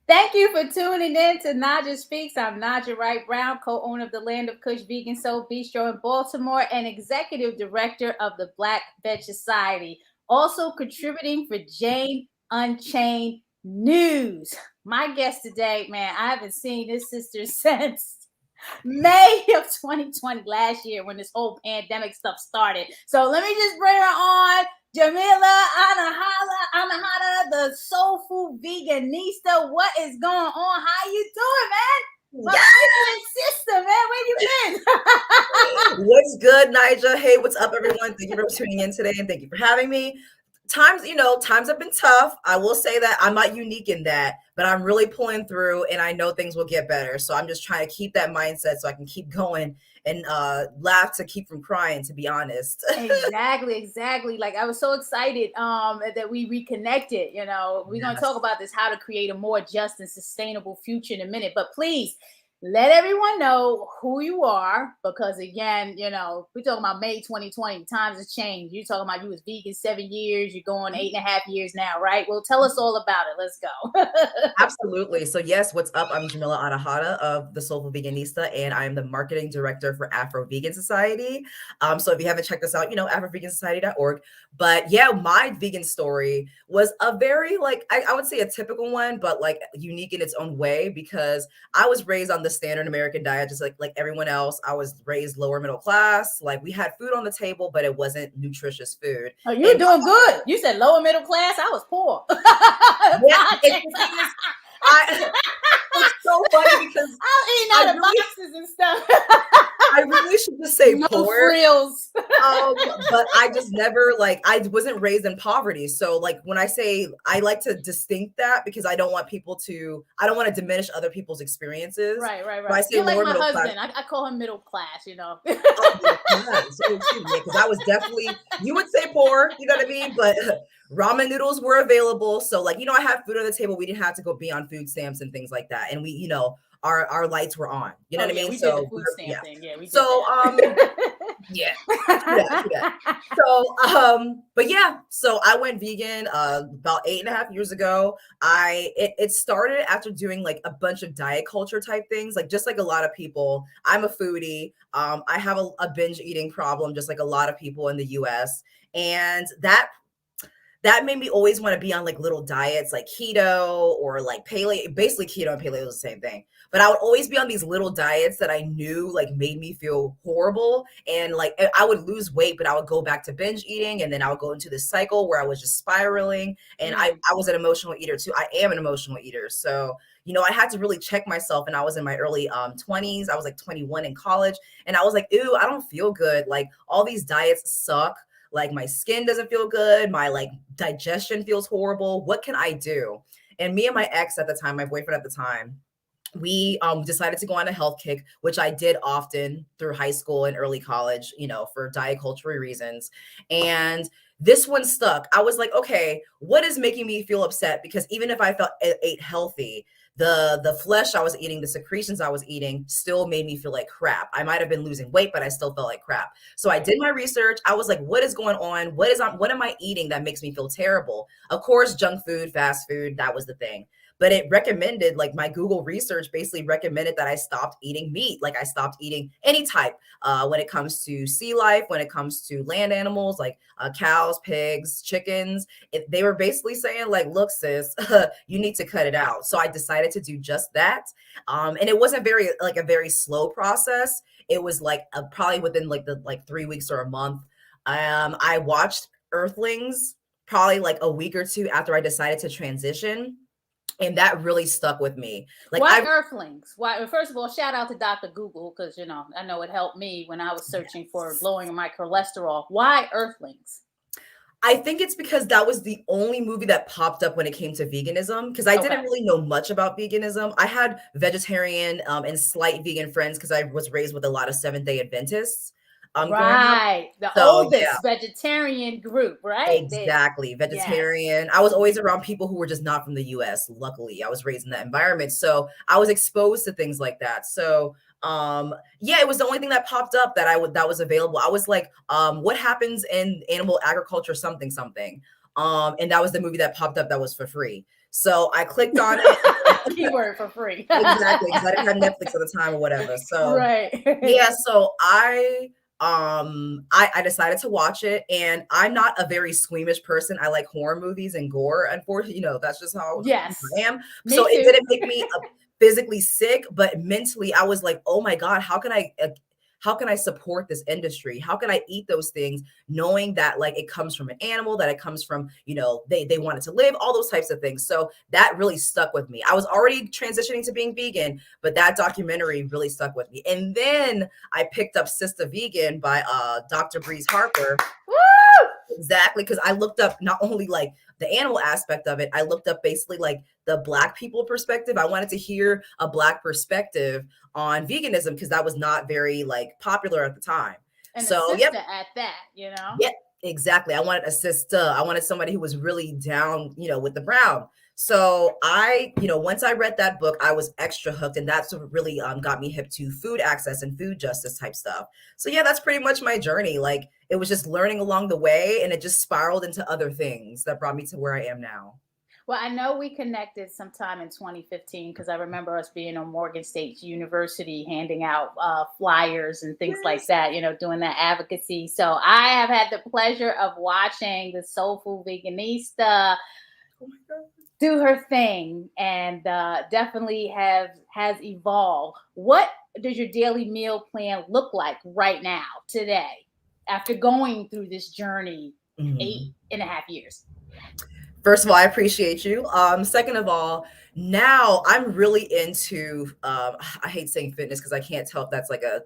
Thank you for tuning in to Naijha Speaks. I'm Naijha Wright Brown, co-owner of the Land of Kush Vegan Soul Bistro in Baltimore and executive director of the Plantbased Society. Also contributing for Jane Unchained News. My guest today, man, I haven't seen this sister since May of 2020, last year when this whole pandemic stuff started. So let me just bring her on. Jamila Anahata, the soul food veganista. What is going on? How you doing, man? My sister, man, where you been? What's good, Naijha? Hey, what's up, everyone? Thank you for tuning in today, and thank you for having me. Times have been tough. I will say that I'm not unique in that, but I'm really pulling through, and I know things will get better. So I'm just trying to keep that mindset so I can keep going and laugh to keep from crying, to be honest. Exactly. Like, I was so excited that we reconnected. We're going to talk about this, how to create a more just and sustainable future in a minute. But please, let everyone know who you are, because again, we're talking about May 2020. Times have changed. You're talking about you was vegan 7 years. You're going 8.5 years now, right? Well, tell us all about it. Let's go. Absolutely. So yes, what's up? I'm Jamila Anahata of the Soulful Veganista, and I am the marketing director for Afro-Vegan Society. So if you haven't checked us out, AfroVeganSociety.org. But yeah, my vegan story was a very, I would say a typical one, but like unique in its own way, because I was raised on the standard American diet, just like everyone else. I was raised lower middle class. Like, we had food on the table, but it wasn't nutritious food. Oh, you were doing good. You said lower middle class. I was poor. Yeah, it's so funny because I'm eating out of boxes and stuff. I really should just say no poor. Frills. But I just never, I wasn't raised in poverty. So when I say, I like to distinct that, because I don't want to diminish other people's experiences. Right. So I say you're like my husband. I call him middle class, Oh, middle class. Oh, excuse me, because I was definitely, you would say poor, you know what I mean? But ramen noodles were available. So I had food on the table. We didn't have to go be on food stamps and things like that. And we, our lights were on, you know what I mean? We did the food stamp thing. Yeah, we did yeah. So, but yeah, so I went vegan about 8.5 years ago. It started after doing a bunch of diet culture type things, just like a lot of people. I'm a foodie. I have a binge eating problem, just like a lot of people in the US. And that made me always want to be on little diets like keto or paleo. Basically, keto and paleo is the same thing. But I would always be on these little diets that I knew made me feel horrible. And I would lose weight, but I would go back to binge eating. And then I would go into this cycle where I was just spiraling. And I was an emotional eater too. I am an emotional eater. So, I had to really check myself. And I was in my early 20s. I was 21 in college. And I was like, ew, I don't feel good. All these diets suck. My skin doesn't feel good. My digestion feels horrible. What can I do? And me and my ex at the time, my boyfriend at the time, we decided to go on a health kick, which I did often through high school and early college, for diet culture reasons. And this one stuck. I was like, okay, what is making me feel upset? Because even if I ate healthy, the flesh I was eating, the secretions I was eating still made me feel like crap. I might have been losing weight, but I still felt like crap. So I did my research. I was like, what is going on? What am I eating that makes me feel terrible? Of course, junk food, fast food, that was the thing. But it recommended, my Google research basically recommended that I stopped eating meat. I stopped eating any type when it comes to sea life, when it comes to land animals, cows, pigs, chickens. They were basically saying look, sis, you need to cut it out. So I decided to do just that. And it wasn't a very slow process. It was probably within the 3 weeks or a month. I watched Earthlings probably a week or two after I decided to transition. And that really stuck with me. Why Earthlings? Why? First of all, shout out to Dr. Google, because I know it helped me when I was searching for lowering my cholesterol. Why Earthlings? I think it's because that was the only movie that popped up when it came to veganism, because I didn't really know much about veganism. I had vegetarian and slight vegan friends because I was raised with a lot of Seventh-day Adventists. Right. The oldest vegetarian group, right? Exactly. Vegetarian. Yes. I was always around people who were just not from the US. Luckily, I was raised in that environment. So I was exposed to things like that. So yeah, it was the only thing that popped up that was available. I was like, what happens in animal agriculture, something. And that was the movie that popped up that was for free. So I clicked on it. Keyword for free. Exactly, because I didn't have Netflix at the time or whatever. So Right. yeah, so I decided to watch it, and I'm not a very squeamish person. I like horror movies and gore. Unfortunately, that's just how Yes. I am. Me So it too. didn't make me physically sick, but mentally I was like, oh my God, how can I support this industry? How can I eat those things knowing that like it comes from an animal, that it comes from, they wanted to live, all those types of things. So that really stuck with me. I was already transitioning to being vegan, but that documentary really stuck with me. And then I picked up Sister Vegan by Dr. Breeze Harper. Woo! Exactly, because I looked up not only like the animal aspect of it, I looked up basically like the Black people perspective. I wanted to hear a Black perspective on veganism because that was not very like popular at the time. And a So, yep, sister at that, yep, exactly. I wanted a sister. I wanted somebody who was really down, with the brown. So once I read that book, I was extra hooked, and that's what really got me hip to food access and food justice type stuff. So yeah, that's pretty much my journey. Like it was just learning along the way, and it just spiraled into other things that brought me to where I am now. Well, I know we connected sometime in 2015 because I remember us being on Morgan State University handing out flyers and things like Yes. that, doing that advocacy. So I have had the pleasure of watching the Soulful Veganista Oh my God. do her thing, and definitely has evolved. What does your daily meal plan look like right now, today, after going through this journey Mhm. 8.5 years? First of all, I appreciate you. Second of all, now I'm really into I hate saying fitness because I can't tell if that's like a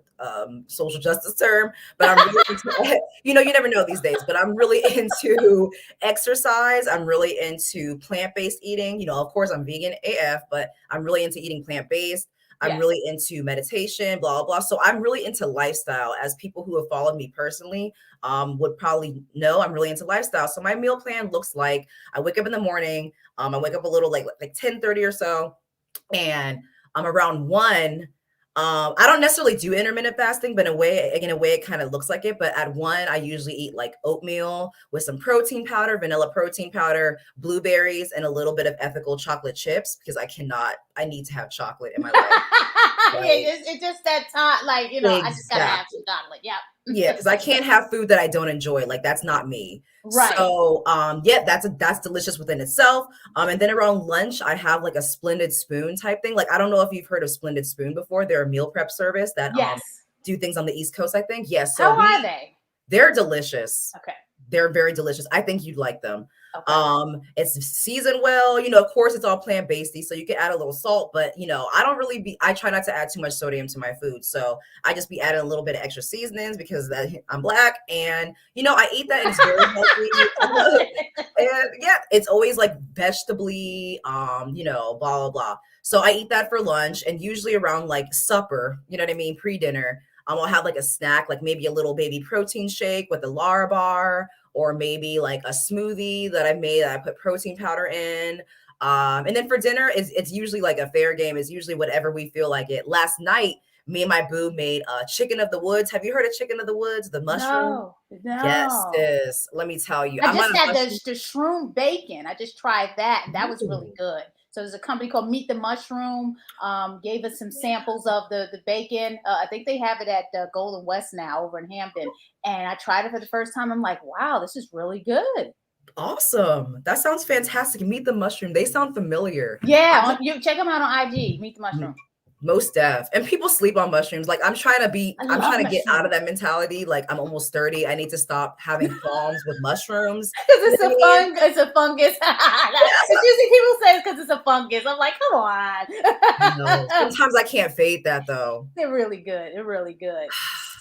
social justice term, but I'm really into you never know these days, but I'm really into exercise. I'm really into plant-based eating. Of course I'm vegan AF, but I'm really into eating plant-based. I'm Yes. really into meditation, blah, blah, blah. So I'm really into lifestyle. As people who have followed me personally would probably know, I'm really into lifestyle. So my meal plan looks like I wake up in the morning. I wake up a little like 10:30 or so, and I'm around 1. I don't necessarily do intermittent fasting, but in a way, it kind of looks like it. But at 1, I usually eat like oatmeal with some protein powder, vanilla protein powder, blueberries, and a little bit of ethical chocolate chips because I need to have chocolate in my life. Yeah, Like, it's just that time, like, I just gotta have some exactly. chocolate. Yep. Yeah, because I can't have food that I don't enjoy. Like that's not me. Right. So yeah, that's delicious within itself. And then around lunch, I have like a Splendid Spoon type thing. Like I don't know if you've heard of Splendid Spoon before. They're a meal prep service that Yes. do things on the East Coast, I think. Yes, so How are they? they're delicious. Okay. They're very delicious. I think you'd like them. Okay. It's seasoned well, of course it's all plant-based, so you can add a little salt, but I try not to add too much sodium to my food. So I just be adding a little bit of extra seasonings because I'm Black, and I eat that and it's very healthy. And yeah, it's always like vegetably, blah, blah, blah. So I eat that for lunch, and usually around like supper, you know what I mean, pre-dinner, I'll have like a snack, like maybe a little baby protein shake with a Lara bar, or maybe like a smoothie that I made that I put protein powder in. And then for dinner, it's usually like a fair game. It's usually whatever we feel like it. Last night, me and my boo made chicken of the woods. Have you heard of chicken of the woods? The mushroom? No, Yes, no. sis. Let me tell you, I I'm just on a had mushroom. the shroom bacon. I just tried that, and that was really Ooh, good. So there's a company called Meet the Mushroom. Gave us some samples of the bacon. I think they have it at Golden West now over in Hampton. And I tried it for the first time. I'm like, wow, this is really good. awesome. That sounds fantastic. Meet the mushroom. They sound familiar. Yeah, you check them out on IG. Meet the Mushroom. Most deaf. And people sleep on mushrooms. Like I'm trying I to love get out of mushrooms that mentality. Like I'm almost 30. I need to stop having qualms with mushrooms. because You know it's what a I mean? it's a fungus. Yes. It's usually people say it's because it's a fungus. I'm like, come No. on. Sometimes I can't fade that though. They're really good. They're really good.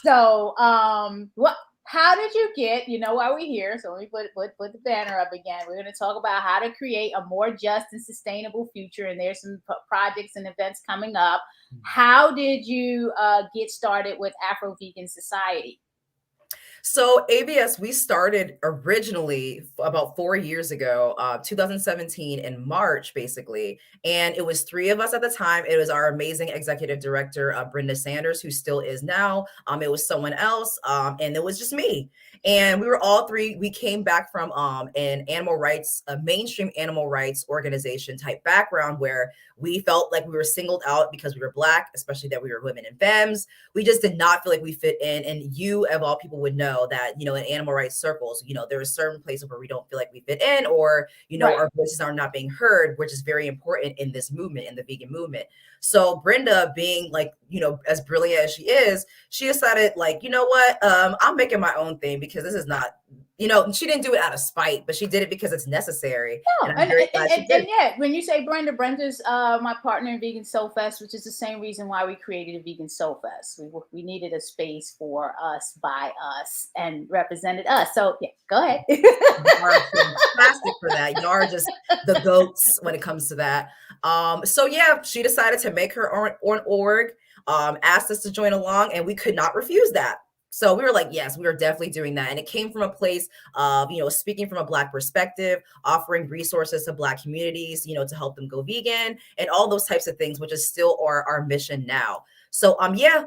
So, what? How did you get? You know why we're here. So let me put the banner up again. We're going to talk about how to create a more just and sustainable future. And there's some projects and events coming up. How did you get started with Afro-Vegan Society? So ABS, we started originally about 4 years ago, 2017 in March, basically. And it was three of us at the time. It was our amazing executive director, Brenda Sanders, who still is now. It was someone else, and it was just me. And we were all three. We came back from an animal rights, a mainstream animal rights organization type background where we felt like we were singled out because we were Black, especially that we were women and femmes. We just did not feel like we fit in. And you, of all people, would know that, in animal rights circles, there are certain places where we don't feel like we fit in, or, Right. our voices are not being heard, which is very important in this movement, in the vegan movement. So Brenda, being like, as brilliant as she is, she decided, like, you know what, I'm making my own thing because this is not, she didn't do it out of spite, but she did it because it's necessary. No, And I'm very glad she did. and yeah, when you say Brenda, Brenda's my partner in Vegan Soul Fest, which is the same reason why we created a Vegan Soul Fest. We needed a space for us, by us, and represented us. So yeah, go ahead. You are fantastic for that. You are just the goats when it comes to that. So yeah, she decided to make her own org, asked us to join along, and we could not refuse that. So we were like, yes, we are definitely doing that. And it came from a place of, speaking from a Black perspective, offering resources to Black communities, to help them go vegan and all those types of things, which is still our mission now. So yeah,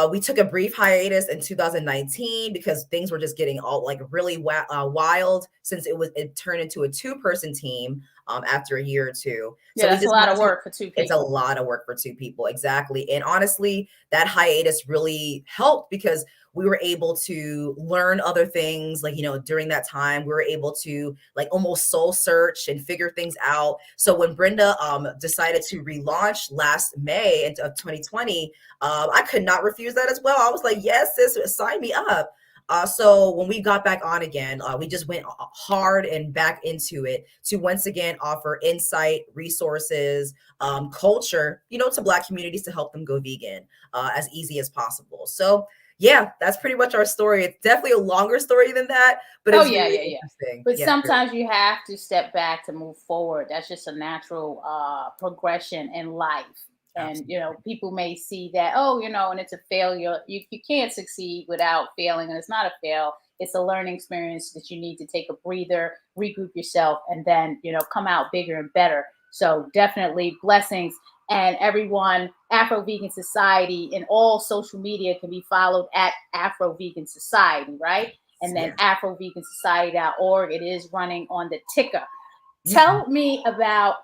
we took a brief hiatus in 2019 because things were just getting all like really wild, since it turned into a 2-person team after a year or two. So Yeah, we that's a just lot wanted of to, work for two it's a people. lot of work for 2 people, exactly. And honestly, that hiatus really helped because we were able to learn other things. Like, during that time, we were able to like almost soul search and figure things out. So when Brenda decided to relaunch last May of 2020, I could not refuse that as well. I was like, yes, sis, sign me up. So when we got back on again, we just went hard and back into it to once again offer insight, resources, culture, to Black communities to help them go vegan as easy as possible. So yeah, that's pretty much our story. It's definitely a longer story than that, but Oh it's yeah, really yeah, yeah. interesting. But Yeah, sometimes you have to step back to move forward. That's just a natural progression in life. And absolutely. people may see that, oh, and it's a failure. You can't succeed without failing, and it's not a fail. It's a learning experience that you need to take a breather, regroup yourself, and then come out bigger and better. So definitely blessings. And everyone, Afro-Vegan Society in all social media can be followed at Afro-Vegan Society, right? And then Yeah. afrovegansociety.org. It is running on the ticker. Mhm. Tell me about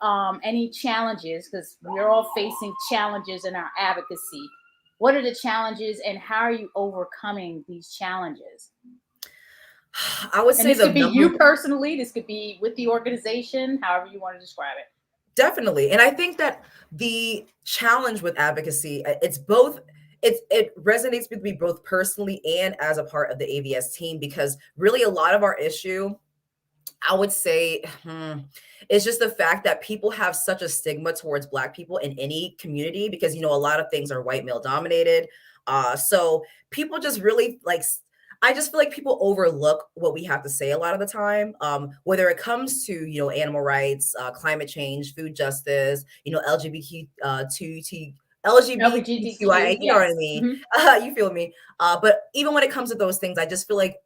any challenges, because we're all facing challenges in our advocacy. What are the challenges and how are you overcoming these challenges? I would And say this the could be number. you personally, this could be with the organization, however you want to describe it. Definitely. And I think that the challenge with advocacy, it's both, it resonates with me both personally and as a part of the AVS team, because really a lot of our issue, I would say, it's just the fact that people have such a stigma towards Black people in any community because, a lot of things are white male dominated. So people just really like, I just feel like people overlook what we have to say a lot of the time, whether it comes to, animal rights, climate change, food justice, LGBT, LGBTQIA, LGBTQ, you know what I yes. mean? Mhm. You feel me? But even when it comes to those things, I just feel like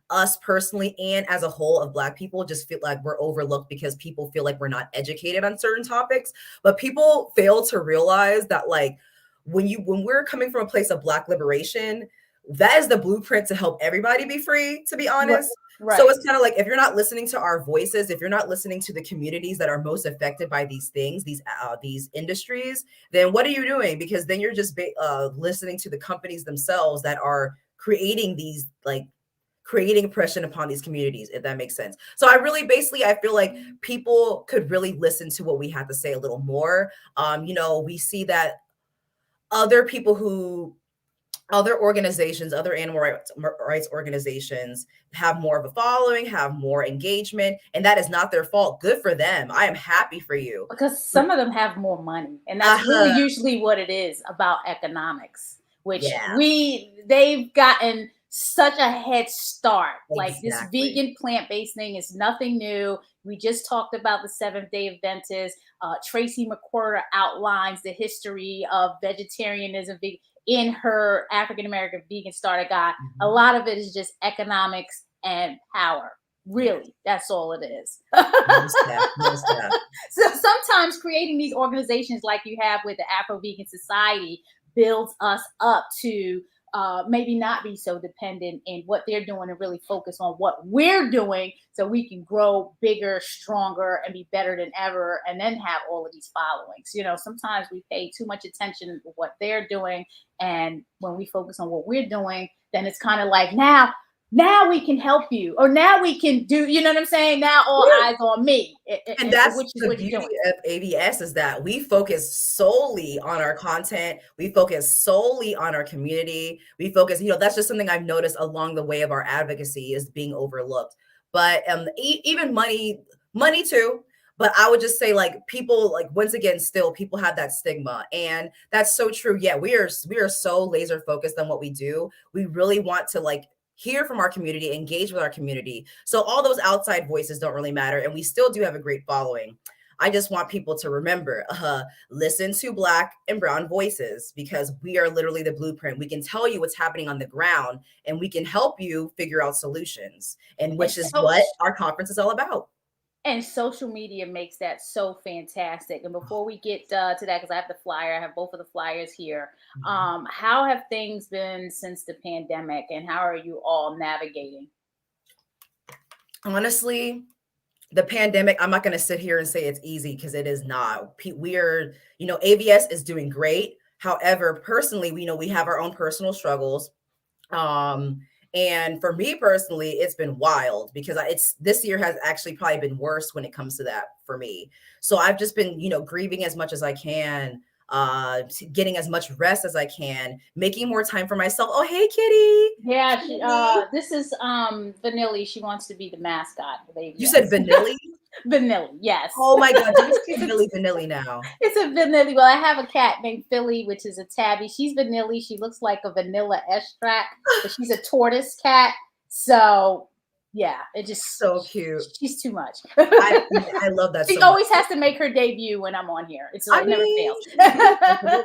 us personally and as a whole of Black people just feel like we're overlooked because people feel like we're not educated on certain topics. But people fail to realize that, like, when we're coming from a place of Black liberation, that is the blueprint to help everybody be free, to be Right. honest. So Right. it's kind of like, if you're not listening to our voices, if you're not listening to the communities that are most affected by these things, these industries, then what are you doing? Because then you're just listening to the companies themselves that are creating these, like, creating oppression upon these communities, if that makes sense. So I really, basically, I feel like people could really listen to what we have to say a little more. We see that other people who other organizations, other rights organizations have more of a following, have more engagement, and that is not their fault. Good for them. I am happy for you. Because some of them have more money, and that's really Uh-huh. usually what it is about economics, which Yeah, they've gotten such a head start. Like this exactly. vegan plant-based thing is nothing new. We just talked about the Seventh Day Adventists. Tracy McQuarter outlines the history of vegetarianism. in her African American Vegan Starter Guide. A Mhm. lot of it is just economics and power. Really, that's all it is. Most def, most def. So sometimes creating these organizations like you have with the Afro-Vegan Society builds us up to maybe not be so dependent in what they're doing and really focus on what we're doing so we can grow bigger, stronger, and be better than ever, and then have all of these followings. You know, sometimes we pay too much attention to what they're doing, and when we focus on what we're doing, then it's kind of like now we can help you, or now we can do, you know what I'm saying? Now all eyes on me, And that's which is the what you're beauty doing. of AVS, is that we focus solely on our content. We focus solely on our community. We focus, that's just something I've noticed along the way of our advocacy is being overlooked. But even money too. But I would just say, like, people, like, once again, still people have that stigma, and that's so true. Yeah, we are so laser focused on what we do. We really want to, like, hear from our community, engage with our community. So all those outside voices don't really matter. And we still do have a great following. I just want people to remember, listen to Black and brown voices, because we are literally the blueprint. We can tell you what's happening on the ground, and we can help you figure out solutions, and And which is so what our conference is all about. and social media makes that so fantastic. And before we get to that, because I have the flyer, I have both of the flyers here. Mhm. How have things been since the pandemic, and how are you all navigating? Honestly, the pandemic, I'm not going to sit here and say it's easy, because it is not. We are, AVS is doing great. However, personally, we have our own personal struggles. Um, and for me personally, it's been wild, because it's this year has actually probably been worse when it comes to that for me. So I've just been, grieving as much as I can, getting as much rest as I can, making more time for myself. Oh, hey, kitty. Yeah, Kitty. this is Vanilli. She wants to be the mascot of You said ABS. vanilla? Vanilli, yes. Oh my God, do you say She's a, vanilla now? it's a Vanilli. Well, I have a cat named Philly, which is a tabby. She's Vanilli. She looks like a vanilla extract, but she's a tortoise cat. So yeah, it So cute. she's too much. I love that She so much. always has to make her debut when I'm on here. I It never mean, fails.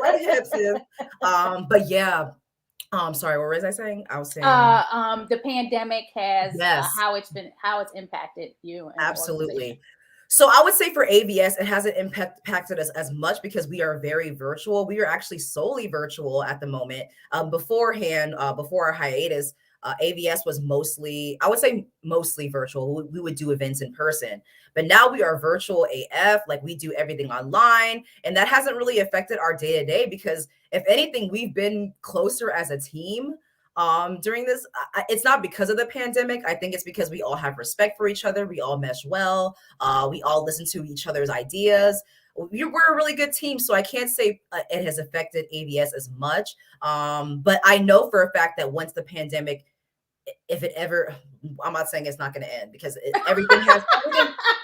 right ahead, sis. But yeah, sorry, what was I saying? I was saying The pandemic has yes, how it's impacted you and the organization. absolutely. So I would say for AVS, it hasn't impacted us as much, because we are very virtual. We are actually solely virtual at the moment. Beforehand, before our hiatus, AVS was mostly, I would say mostly virtual. We would do events in person, but now we are virtual AF. Like, we do everything online, and that hasn't really affected our day to day, because if anything, we've been closer as a team during this. It's not because of the pandemic. I think it's because we all have respect for each other. We all mesh well. We all listen to each other's ideas. We're a really good team, so I can't say it has affected AVS as much. But I know for a fact that once the pandemic, if it ever, I'm not saying it's not going to end, because everything has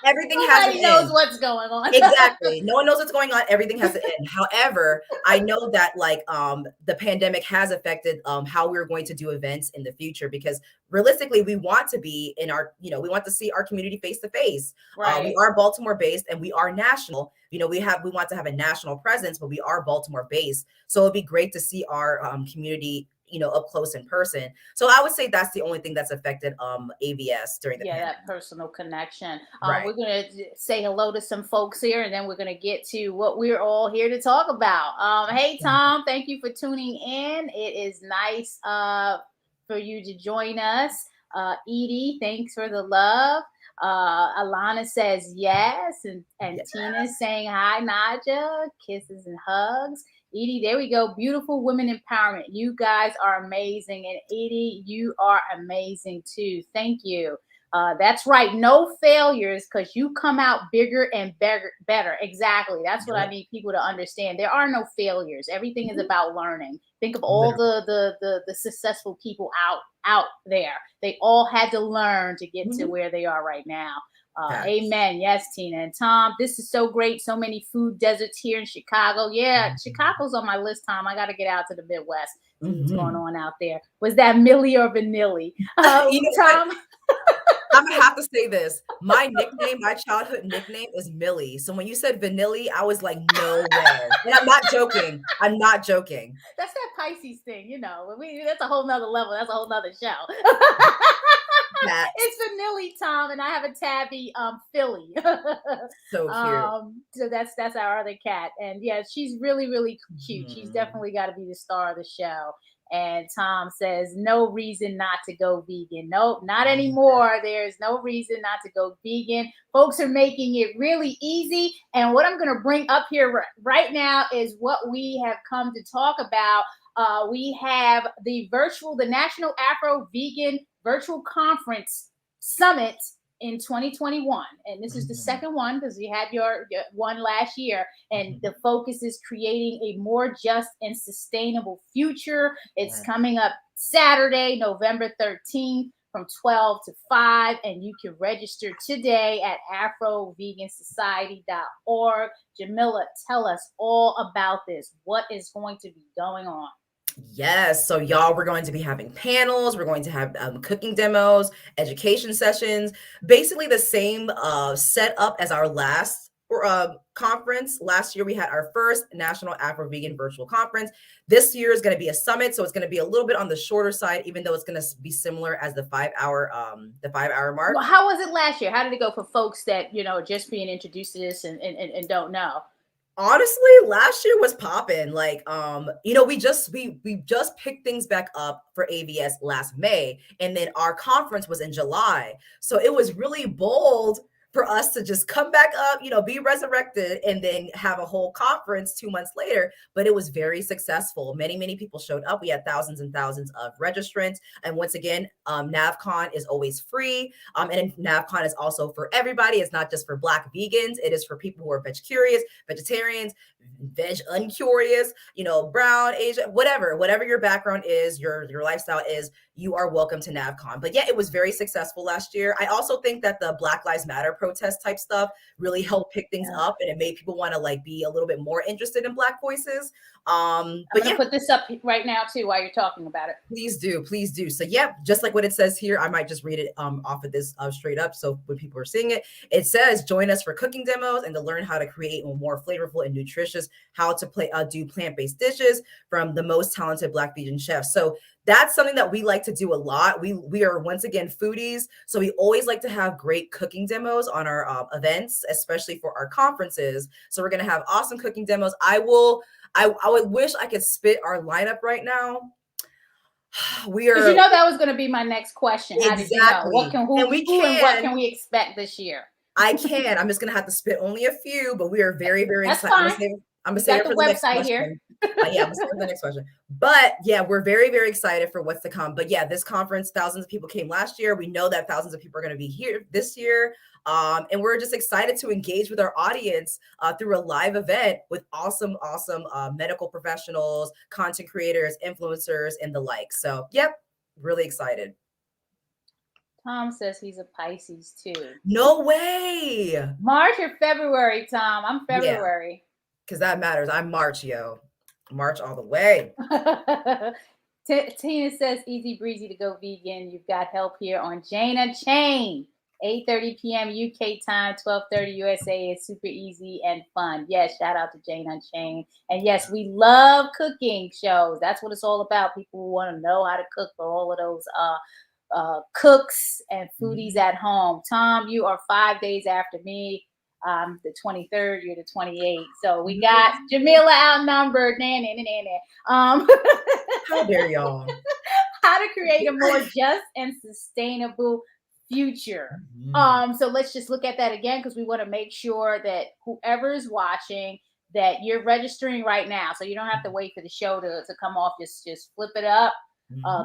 an Nobody knows end. what's going on. Exactly. No one knows what's going on. Everything has to end. However, I know that, like, the pandemic has affected how we're going to do events in the future, because realistically, we want to be in our, we want to see our community face to face. We Right. are Baltimore based, and we are national. We want to have a national presence, but we are Baltimore based. So it'd be great to see our community, up close in person. So I would say that's the only thing that's affected AVS during the Yeah, pandemic. that personal connection. Right. We're going to say hello to some folks here, and then we're going to get to what we're all here to talk about. Hey, Tom, thank you for tuning in. It is nice for you to join us. Edie, thanks for the love. Alana says yes, and Yeah. Tina's saying hi, Naijha, kisses and hugs. Edie, there we go. Beautiful women empowerment. You guys are amazing. And Edie, you are amazing too. Thank you. That's right. No failures, because you come out bigger and better. Exactly. That's what I Yep. need people to understand. There are no failures. Everything is Mhm. about learning. Think of all Literally. the successful people out there. They all had to learn to get to Mhm. where they are right now. Facts. Amen. Yes, Tina and Tom. This is so great. So many food deserts here in Chicago. Yeah, Chicago's on my list, Tom. I got to get out to the Midwest, see what's going Mhm. on out there. Was that Millie or Vanilli? You know what? Tom? I'm gonna have to say this. My nickname, my childhood nickname is Millie. So when you said Vanilli, I was like, no way. And I'm not joking. I'm not joking. That's that Pisces thing, you know. That's a whole nother level. That's a whole nother show. That's It's Vanilli Tom, and I have a tabby Philly. so cute. So that's our other cat, and yeah, she's really really cute. She's Mhm. definitely got to be the star of the show. And Tom says, no reason not to go vegan. Nope, not anymore. There's no reason not to go vegan. Folks are making it really easy. And what I'm going to bring up here right now is what we have come to talk about. We have the National Afro-Vegan Virtual Conference Summit in 2021, and this is the second one because you had your one last year, and the focus is creating a more just and sustainable future. It's coming up Saturday, November 13th from 12 to 5, and you can register today at AfroVeganSociety.org. Jamila, tell us all about this. What is going to be going on? Yes. So, y'all, we're going to be having panels. We're going to have cooking demos, education sessions, basically the same setup as our last conference. Last year, we had our first National Afro-Vegan Virtual Conference. This year is going to be a summit. So it's going to be a little bit on the shorter side, even though it's going to be similar as the 5-hour mark. Well, how was it last year? How did it go for folks that, you know, just being introduced to this and don't know? Honestly, last year was popping. Like, you know, we just picked things back up for AVS last May, and then our conference was in July. So it was really bold for us to just come back up, you know, be resurrected, and then have a whole conference 2 months later. But it was very successful. Many people showed up. We had thousands and thousands of registrants. And once again, NAVCon is always free. And NAVCon is also for everybody. It's not just for Black vegans. It is for people who are veg curious, vegetarians, veg uncurious, you know, brown, Asian, whatever your background is, your lifestyle is, you are welcome to NAVCon. But yeah, it was very successful last year. I also think that the Black Lives Matter protest type stuff really helped pick things up, and it made people want to like be a little bit more interested in Black voices. I'm gonna put this up right now too while you're talking about it. Please do. So yeah, just like what it says here, I might just read it off of this straight up. So when people are seeing it, it says, join us for cooking demos and to learn how to create more flavorful and nutritious, how to do plant-based dishes from the most talented Black vegan chefs. So that's something that we like to do a lot. We are, once again, foodies. So we always like to have great cooking demos on our events, especially for our conferences. So we're going to have awesome cooking demos. I would wish I could spit our lineup right now. We are, because you know that was going to be my next question. How exactly. did you know? What can what can we expect this year? I'm just gonna have to spit only a few, but we are very That's excited. fine. I'm gonna save it for the next question. Here. Yeah, I'm gonna save it for the next question. But yeah, we're very excited for what's to come. But yeah, this conference, thousands of people came last year. We know that thousands of people are going to be here this year. And we're just excited to engage with our audience through a live event with awesome medical professionals, content creators, influencers, and the like. So yep, really excited. Tom says he's a Pisces too. No way. March or February, Tom? I'm February. Because that matters. I'm March, yo. March all the way. Tina says easy breezy to go vegan. You've got help here on Jana Chain. 8:30 p.m. UK time, 12:30 USA. Is super easy and fun. Yes, shout out to Jana Chain. And yes, we love cooking shows. That's what it's all about. People who want to know how to cook for all of those cooks and foodies at home. Tom, you are 5 days after me. The 23rd, you're the 28th. So we got Jamila outnumbered. How dare y'all? How to create a more just and sustainable future. So let's just look at that again, because we want to make sure that whoever is watching, that you're registering right now. So you don't have to wait for the show to come off. Just flip it up.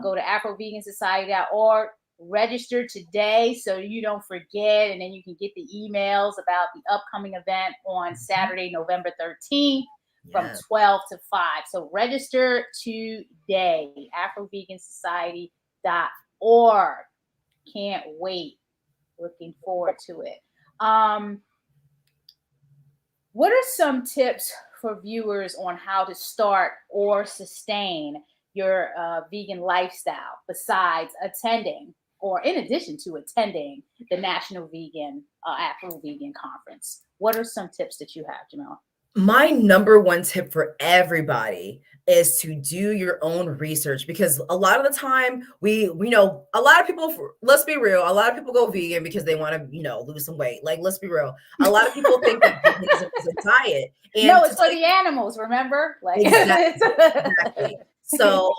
Go to AfroVeganSociety.org, register today so you don't forget, and then you can get the emails about the upcoming event on Saturday, November 13th from 12 to 5. So register today, AfroVeganSociety.org. Can't wait. Looking forward to it. What are some tips for viewers on how to start or sustain your vegan lifestyle besides attending, or in addition to attending, the National Vegan Afro-Vegan Conference? What are some tips that you have, Jamila? My number one tip for everybody is to do your own research, because a lot of the time we know a lot of people, let's be real, a lot of people go vegan because they want to, lose some weight. Like, let's be real. A lot of people think that veganism is a diet, and No, to it's for take the animals, remember? Like exactly, exactly. So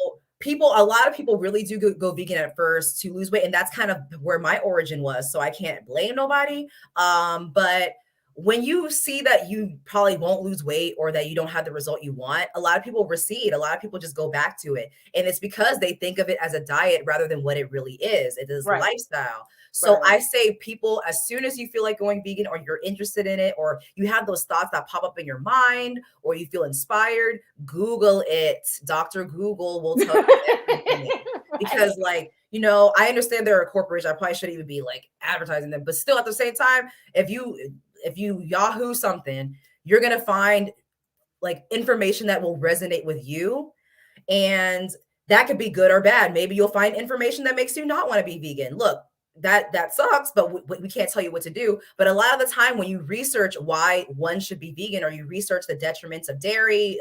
a lot of people really do go vegan at first to lose weight, and that's kind of where my origin was. So I can't blame nobody. But when you see that you probably won't lose weight or that you don't have the result you want, a lot of people recede. A lot of people just go back to it, and it's because they think of it as a diet rather than what it really is. It is right, lifestyle. So right. I say, people, as soon as you feel like going vegan, or you're interested in it, or you have those thoughts that pop up in your mind, or you feel inspired, Google it. Dr. Google will tell you everything. Right. Because, like, I understand they're a corporation. I probably shouldn't even be like advertising them, but still, at the same time, if you Yahoo something, you're gonna find like information that will resonate with you, and that could be good or bad. Maybe you'll find information that makes you not want to be vegan. Look, that sucks, but we can't tell you what to do. But a lot of the time, when you research why one should be vegan, or you research the detriments of dairy,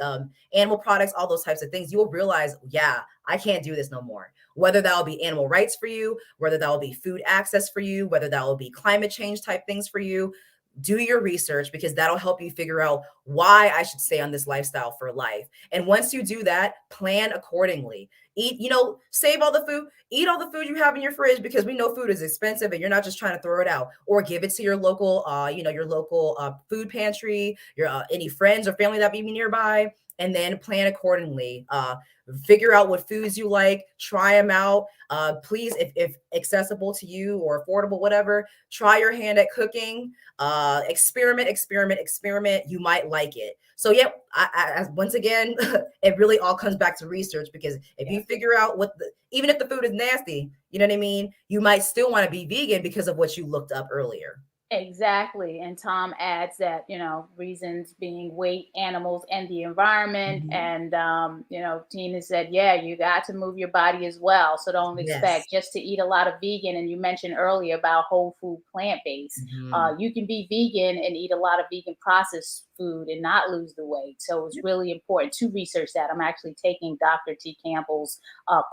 animal products, all those types of things, you will realize, yeah, I can't do this no more. Whether that will be animal rights for you, whether that will be food access for you, whether that will be climate change type things for you, do your research, because that'll help you figure out why I should stay on this lifestyle for life. And once you do that, plan accordingly. Eat, save all the food, eat all the food you have in your fridge, because we know food is expensive and you're not just trying to throw it out, or give it to your local, food pantry, your any friends or family that may be nearby, and then plan accordingly. Figure out what foods you like, try them out. Please, if accessible to you or affordable, whatever, try your hand at cooking. Experiment. You might like it. So yeah, once again, it really all comes back to research, because if you figure out even if the food is nasty, you know what I mean, you might still want to be vegan because of what you looked up earlier. Exactly. And Tom adds that, reasons being weight, animals, and the environment. Mhm. And, Tina said, yeah, you got to move your body as well. So don't Yes. expect just to eat a lot of vegan. And you mentioned earlier about whole food, plant based. Mhm. You can be vegan and eat a lot of vegan processed food and not lose the weight. So it's really important to research that. I'm actually taking Dr. T. Campbell's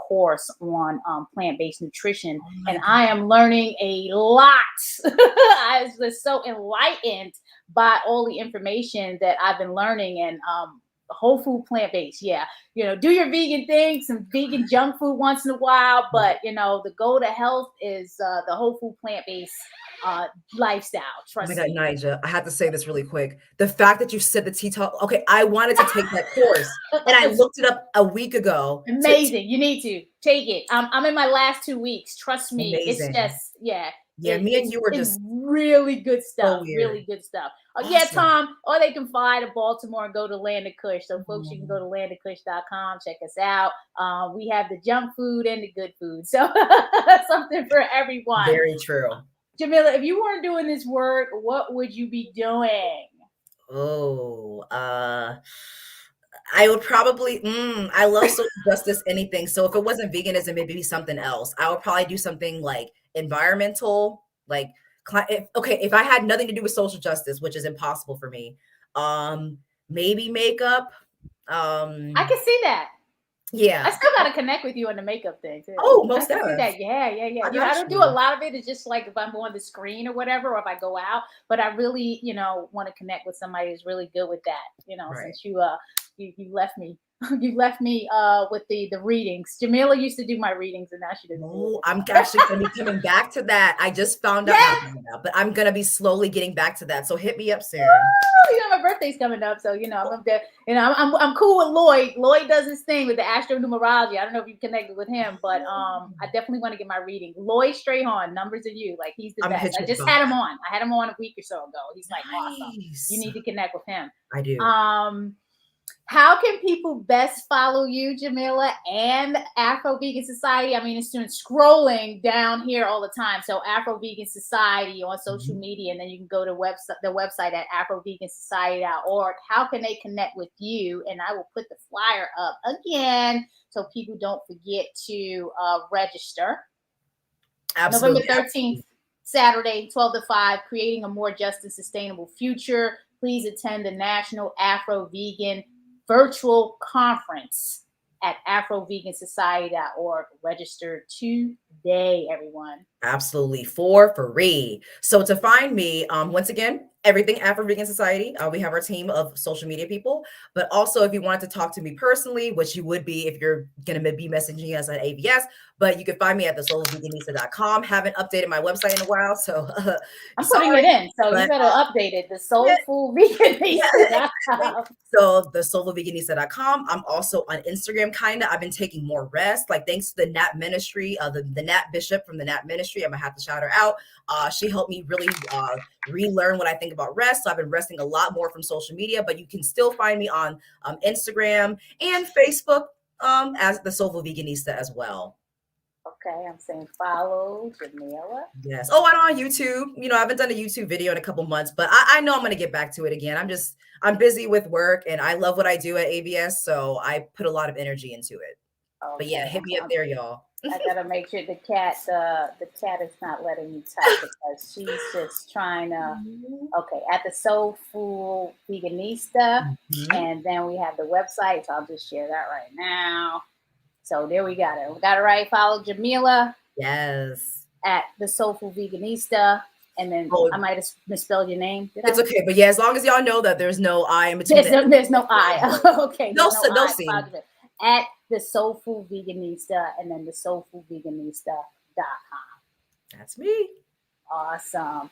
course on plant based nutrition, Oh my and God. I am learning a lot. I was just so enlightened by all the information that I've been learning. And whole food, plant based, yeah, do your vegan thing, some vegan junk food once in a while, but the goal to health is the whole food, plant based lifestyle. Oh my Trust God, me. Naija, I have to say this really quick. The fact that you said the tea talk, okay, I wanted to take that course, and I looked it up a week ago. Amazing. You need to take it. I'm in my last 2 weeks. Trust me. It's Amazing. just, yeah, Yeah, me and you were it's just really good so stuff. weird. Really good stuff. Yeah, Awesome. Tom, or they can fly to Baltimore and go to Land of Kush. So folks, you can go Oh, to landofkush.com, check us out. We have the junk food and the good food. So something for everyone. very true. Jamila, if you weren't doing this work, what would you be doing? Oh, I would probably, I love social justice, anything. So if it wasn't veganism, it'd be something else. I would probably do something like environmental, like, if I had nothing to do with social justice, which is impossible for me, maybe makeup. I Um, can see that. I yeah. still got to connect with you on the makeup thing too. Oh, I most can see definitely. that. Yeah, yeah, yeah. I I got don't do a you. lot of it. It's just like if I'm on the screen or whatever, or if I go out. But I really, want to connect with somebody who's really good with that. Right. Since you left me, you left me with the readings. Jamila used to do my readings, and now she doesn't do Oh, it I'm anymore. actually gonna be coming back to that. I just found out, not Yeah. found out, but I'm gonna be slowly getting back to that. So hit me up soon. My birthday's coming up, so I'm up there. I'm cool with Lloyd. Lloyd does his thing with the astronumerology. I don't know if you connected with him, but I definitely want to get my reading. Lloyd Strayhorn, Numbers of You, like he's the I'm gonna best. hit I you just about had him that. on. I had him on a week or so ago. He's like awesome. You Nice. need to connect with him. I do. How can people best follow you, Jamila, and Afro-Vegan Society? I mean, it's doing scrolling down here all the time. So Afro-Vegan Society on social Mhm. media, and then you can go to the website at afrovegansociety.org. How can they connect with you? And I will put the flyer up again so people don't forget to register. November Absolutely. 13th, Saturday, 12 to 5, creating a more just and sustainable future. please attend the National Afro-Vegan Virtual Conference at AfroVeganSociety.org. Register today, everyone. Absolutely, for free. So to find me, once again, everything Afro-Vegan Society. We have our team of social media people, but also if you wanted to talk to me personally, which you would be if you're going to be messaging us at AVS, but you can find me at thesoulofveganista.com. Haven't updated my website in a while, so I'm putting it sorry, in, so you but better update it. The yeah, soulfulveganista.com. so the soloveganista.com. I'm also on Instagram, kind of. I've been taking more rest, like thanks to the Nat ministry, the Nat bishop from the Nat ministry. I'm gonna have to shout her out. She helped me really relearn what I think about rest. So I've been resting a lot more from social media, but you can still find me on Instagram and Facebook as the Soulful Veganista as well. Okay, I'm saying follow Jamila. Yes. Oh, and on YouTube. You know, I haven't done a YouTube video in a couple months, but I know I'm going to get back to it again. I'm busy with work and I love what I do at AVS. So I put a lot of energy into it. Okay, But yeah, hit me up there, y'all. I gotta make sure the cat is not letting me type because she's just trying to. Okay, at the Soulful Veganista, and then we have the website. So I'll just share that right now. So there we got it. We got it right. Follow Jamila. Yes. At the Soulful Veganista. And then I might have misspelled your name. It's okay, but yeah, as long as y'all know that there's no I in between. There's no I. Okay. No C. At the Soulful Veganista and then the soulfulveganista.com. That's me. Awesome.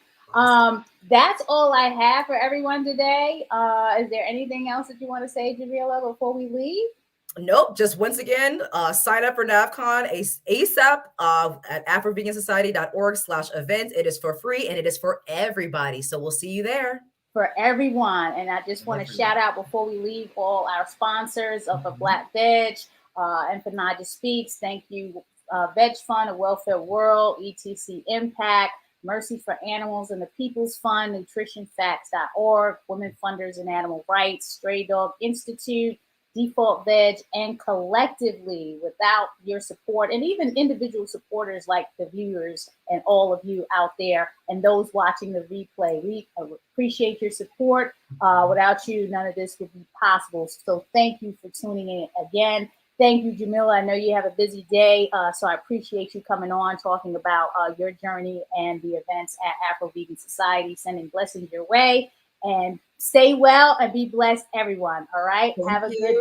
That's all I have for everyone today. Is there anything else that you want to say, Jamila, before we leave? Nope. Just once again, sign up for NAVCon ASAP at AfroVeganSociety.org/event. It is for free and it is for everybody. So we'll see you there. For everyone. And I just want to shout out before we leave all our sponsors of a Black Veg and for Naijha Speaks. Thank you, Veg Fund, A Welfare World, ETC Impact, Mercy for Animals and the People's Fund, NutritionFacts.org, Women Funders and Animal Rights, Stray Dog Institute, Default Veg, and collectively, without your support and even individual supporters like the viewers and all of you out there and those watching the replay, we appreciate your support. Without you, none of this would be possible. So thank you for tuning in again. Thank you, Jamila. I know you have a busy day, so I appreciate you coming on, talking about your journey and the events at Afro-Vegan Society, sending blessings your way. And stay well and be blessed, everyone. All right. Have a good day.